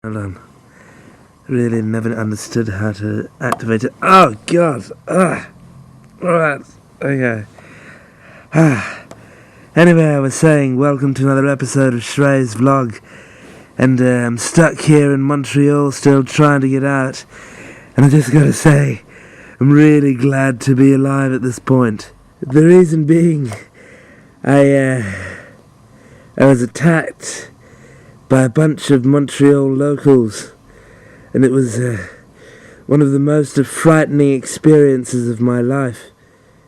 Hold on. Really never understood how to activate it. Oh god! Alright. Okay. Anyway, I was saying, welcome to another episode of Shrey's vlog. And I'm stuck here in Montreal, still trying to get out. And I just gotta say, I'm really glad to be alive at this point. The reason being, I was attacked by a bunch of Montreal locals, and it was one of the most frightening experiences of my life.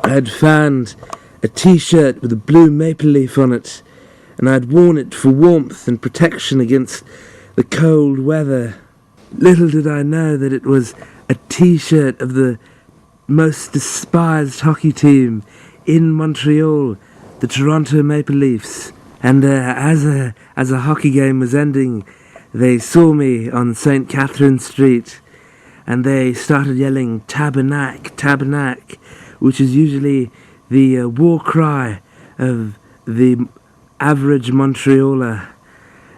I had found a t-shirt with a blue maple leaf on it, and I had worn it for warmth and protection against the cold weather. Little did I know that it was a t-shirt of the most despised hockey team in Montreal, the Toronto Maple Leafs. And as a hockey game was ending, they saw me on St. Catherine Street, and they started yelling "Tabernac, Tabernac," which is usually the war cry of the average Montrealer.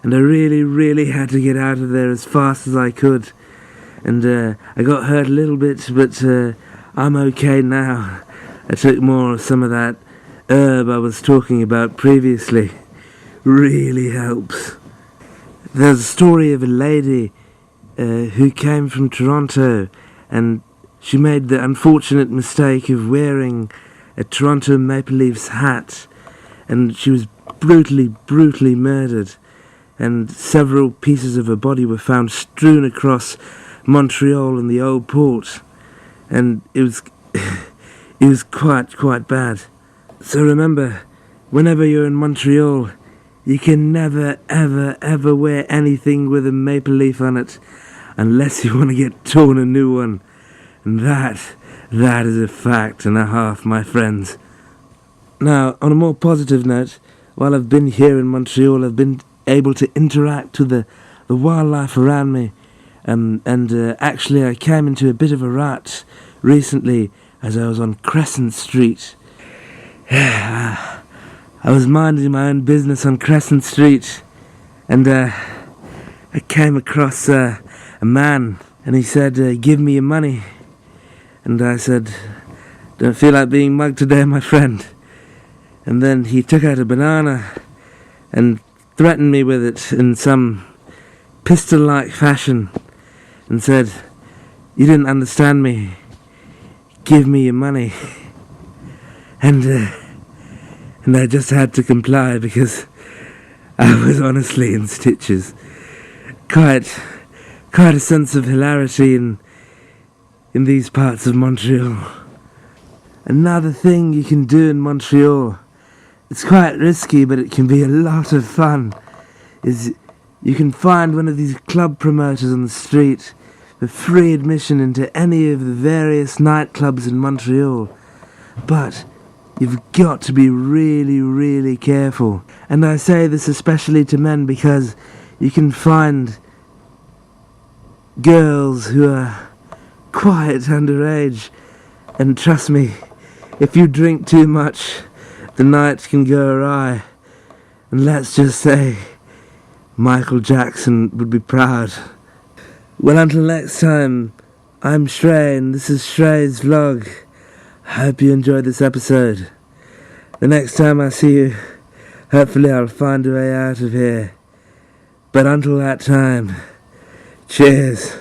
And I really had to get out of there as fast as I could. And I got hurt a little bit, but I'm okay now. I took more of some of that herb I was talking about previously. Really helps. There's a story of a lady who came from Toronto, and she made the unfortunate mistake of wearing a Toronto Maple Leafs hat, and she was brutally murdered, and several pieces of her body were found strewn across Montreal and the old port, and it was quite bad. So remember, whenever you're in Montreal, you can never, ever wear anything with a maple leaf on it unless you want to get torn a new one. And that is a fact and a half, my friends. Now, on a more positive note, while I've been here in Montreal, I've been able to interact with the wildlife around me. Actually, I came into a bit of a rut recently as I was on Crescent Street. I was minding my own business on Crescent Street, and I came across a man, and he said, "Give me your money." And I said, "Don't feel like being mugged today, my friend." And then he took out a banana and threatened me with it in some pistol-like fashion, and said, "You didn't understand me. Give me your money." And I just had to comply because I was honestly in stitches. Quite a sense of hilarity in these parts of Montreal. Another thing you can do in Montreal, it's quite risky but it can be a lot of fun, is you can find one of these club promoters on the street for free admission into any of the various nightclubs in Montreal. But you've got to be really careful. And I say this especially to men because you can find girls who are quite underage. And trust me, if you drink too much, the night can go awry. And let's just say, Michael Jackson would be proud. Well, until next time, I'm Shrey, and this is Shrey's vlog. I hope you enjoyed this episode. The next time I see you, hopefully I'll find a way out of here. But until that time, cheers.